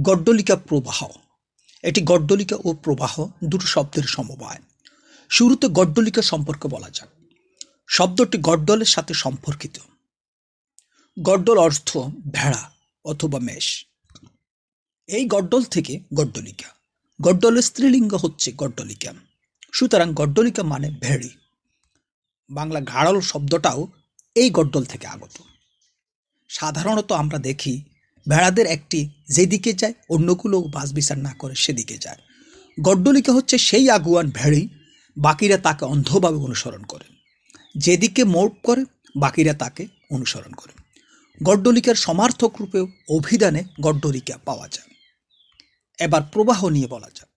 গড্ডলিকা প্রবাহ। এটি গড্ডলিকা ও প্রবাহ দুটো শব্দের সমবায়। শুরুতে গড্ডলিকা সম্পর্কে বলা যাক। শব্দটি গড্ডলের সাথে সম্পর্কিত। গড্ডল অর্থ ভেড়া অথবা মেষ। এই গড্ডল থেকে গড্ডলিকা। গড্ডলের স্ত্রীলিঙ্গ হচ্ছে গড্ডলিকা, সুতরাং গড্ডলিকা মানে ভেড়ি। বাংলা ঘাড়ল শব্দটাও এই গড্ডল থেকে আগত। সাধারণত আমরা দেখি ভেড়াদের একটি যেদিকে যায় অন্যগুলো বাস বিচার না করে সেদিকে যায়। গড্ডলিকা হচ্ছে সেই আগুয়ান ভেড়ি, বাকিরা তাকে অন্ধভাবে অনুসরণ করে। যেদিকে মোড় করে বাকিরা তাকে অনুসরণ করে। গড্ডলিকার সমার্থক রূপেও অভিধানে গড্ডলিকা পাওয়া যায়। এবার প্রবাহ নিয়ে বলা যাক।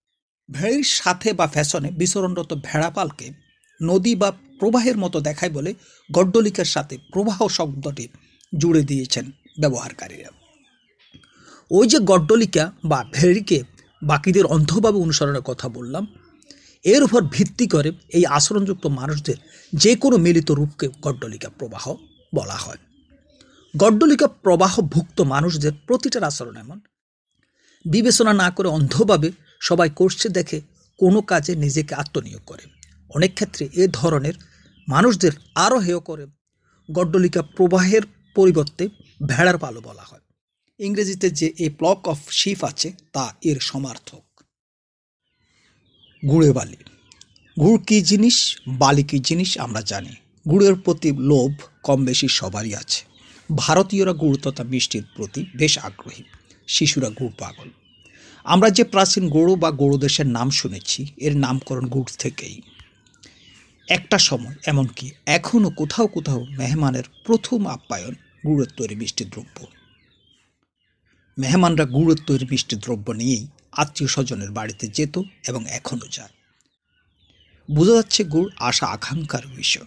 ভেড়ির সাথে বা ফ্যাশনে বিচরণরত ভেড়াপালকে নদী বা প্রবাহের মতো দেখায় বলে গড্ডলিকার সাথে প্রবাহ শব্দটি জুড়ে দিয়েছেন ব্যবহারকারীরা। ওই যে গড্ডলিকা বা ভেড়িকে বাকিদের অন্ধভাবে অনুসরণের কথা বললাম, এর উপর ভিত্তি করে এই আচরণযুক্ত মানুষদের যে কোনো মিলিত রূপকে গড্ডলিকা প্রবাহ বলা হয়। গড্ডলিকা প্রবাহভুক্ত মানুষদের প্রতিটার আচরণ এমন, বিবেচনা না করে অন্ধভাবে সবাই করছে দেখে কোনো কাজে নিজেকে আত্মনিয়োগ করে। অনেক ক্ষেত্রে এ ধরনের মানুষদের আরও হেয় করে গড্ডলিকা প্রবাহের পরিবর্তে ভেড়ার পালও বলা হয়। ইংরেজিতে যে এ ফ্লক অফ শিপ আছে তা এর সমার্থক। গুড়ে বালি। গুড় কী জিনিস, বালি কী জিনিস আমরা জানি। গুড়ের প্রতি লোভ কম বেশি সবারই আছে। ভারতীয়রা গুড় তথা মিষ্টির প্রতি বেশ আগ্রহী। শিশুরা গুড় পাগল। আমরা যে প্রাচীন গৌড় বা গৌড়দেশের নাম শুনেছি, এর নামকরণ গুড় থেকেই। একটা সময় এমনকি এখনও কোথাও কোথাও মেহমানের প্রথম আপ্যায়ন গুড়ের তৈরি মিষ্টি দ্রব্য। মেহমানরা গুড়ের তৈরি মিষ্টি দ্রব্য নিয়েই আত্মীয় স্বজনের বাড়িতে যেত এবং এখনও যায়। বোঝা যাচ্ছে গুড় আশা আকাঙ্ক্ষার বিষয়।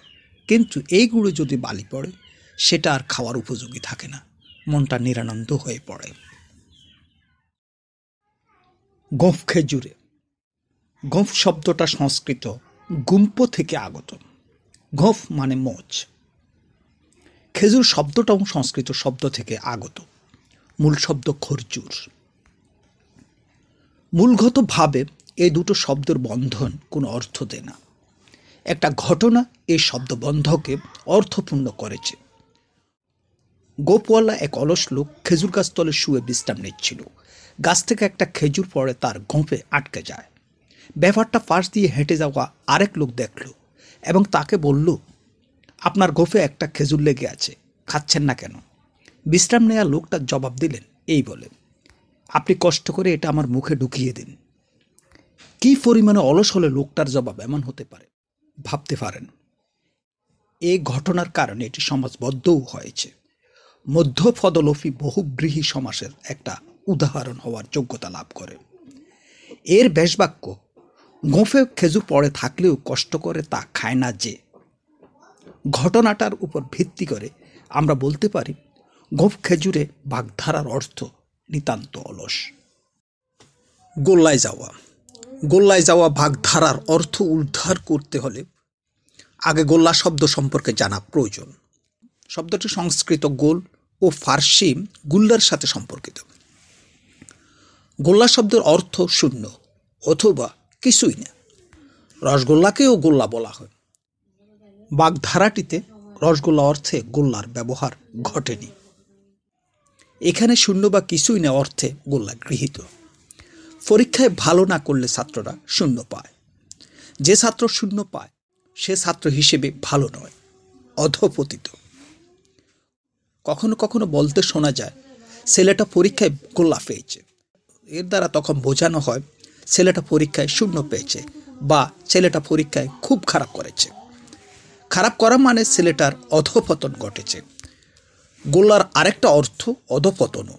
কিন্তু এই গুড়ে যদি বালি পড়ে সেটা আর খাওয়ার উপযোগী থাকে না, মনটা নিরানন্দ হয়ে পড়ে। গোঁফ খেজুরে। গোঁফ শব্দটা সংস্কৃত গুম্প থেকে আগত। গোঁফ মানে মোচ। খেজুর শব্দটাও সংস্কৃত শব্দ থেকে আগত। মূল শব্দ খরচুর। মূলগতভাবে এই দুটো শব্দের বন্ধন কোনো অর্থ দেয় না। একটা ঘটনা এই শব্দবন্ধকে অর্থপূর্ণ করেছে। গোপওয়ালা এক অলস লোক খেজুর গাছ তলে শুয়ে বিশ্রাম নিচ্ছিল। গাছ থেকে একটা খেজুর পড়ে তার গোঁফে আটকে যায়। ব্যাপারটা পাশ দিয়ে হেঁটে যাওয়া আরেক লোক দেখল এবং তাকে বলল, আপনার গোঁফে একটা খেজুর লেগে আছে, খাচ্ছেন না কেন? বিশ্রাম নেওয়া লোকটা জবাব দিলেন এই বলে, আপনি কষ্ট করে এটা আমার মুখে ঢুকিয়ে দিন। কী পরিমাণে অলস হলে লোকটার জবাব এমন হতে পারে ভাবতে পারেন। এই ঘটনার কারণে এটি সমাজবদ্ধও হয়েছে। মধ্যপদলোপী বহুব্রীহি সমাসের একটা উদাহরণ হওয়ার যোগ্যতা লাভ করে। এর ব্যাসবাক্য, গোঁফে খেজুর পড়ে থাকলেও কষ্ট করে তা খায় না যে। ঘটনাটার উপর ভিত্তি করে আমরা বলতে পারি গোঁফ খেজুরে বাগধারার অর্থ নিতান্ত অলস। গোল্লায় যাওয়া। গোল্লায় যাওয়া বাগধারার অর্থ উদ্ধার করতে হলে আগে গোল্লা শব্দ সম্পর্কে জানা প্রয়োজন। শব্দটি সংস্কৃত গোল ও ফার্সি গুল্লার সাথে সম্পর্কিত। গোল্লা শব্দের অর্থ শূন্য অথবা কিছুই না। রসগোল্লাকেও গোল্লা বলা হয়। বাগধারাটিতে রসগোল্লা অর্থে গোল্লার ব্যবহার ঘটেনি। এখানে শূন্য বা কিছুই না অর্থে গোল্লা গৃহীত। পরীক্ষায় ভালো না করলে ছাত্ররা শূন্য পায়। যে ছাত্র শূন্য পায় সে ছাত্র হিসেবে ভালো নয়, অধঃপতিত। কখনো কখনো বলতে শোনা যায় ছেলেটা পরীক্ষায় গোল্লা পেয়েছে। এর দ্বারা তখন বোঝানো হয় ছেলেটা পরীক্ষায় শূন্য পেয়েছে বা ছেলেটা পরীক্ষায় খুব খারাপ করেছে। খারাপ করা মানে ছেলেটার অধঃপতন ঘটেছে। গোল্লার আরেকটা অর্থ অধঃপতনও।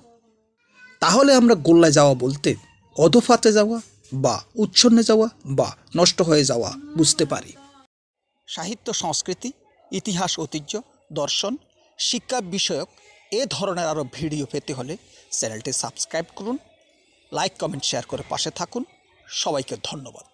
তাহলে আমরা গোল্লায় যাওয়া বলতে অধঃপাতে যাওয়া বা উচ্ছন্নে যাওয়া বা নষ্ট হয়ে যাওয়া বুঝতে পারি। সাহিত্য, সংস্কৃতি, ইতিহাস, ঐতিহ্য, দর্শন, শিক্ষা বিষয়ক এ ধরনের আরও ভিডিও পেতে হলে চ্যানেলটি সাবস্ক্রাইব করুন, লাইক, কমেন্ট, শেয়ার করে পাশে থাকুন। সবাইকে ধন্যবাদ।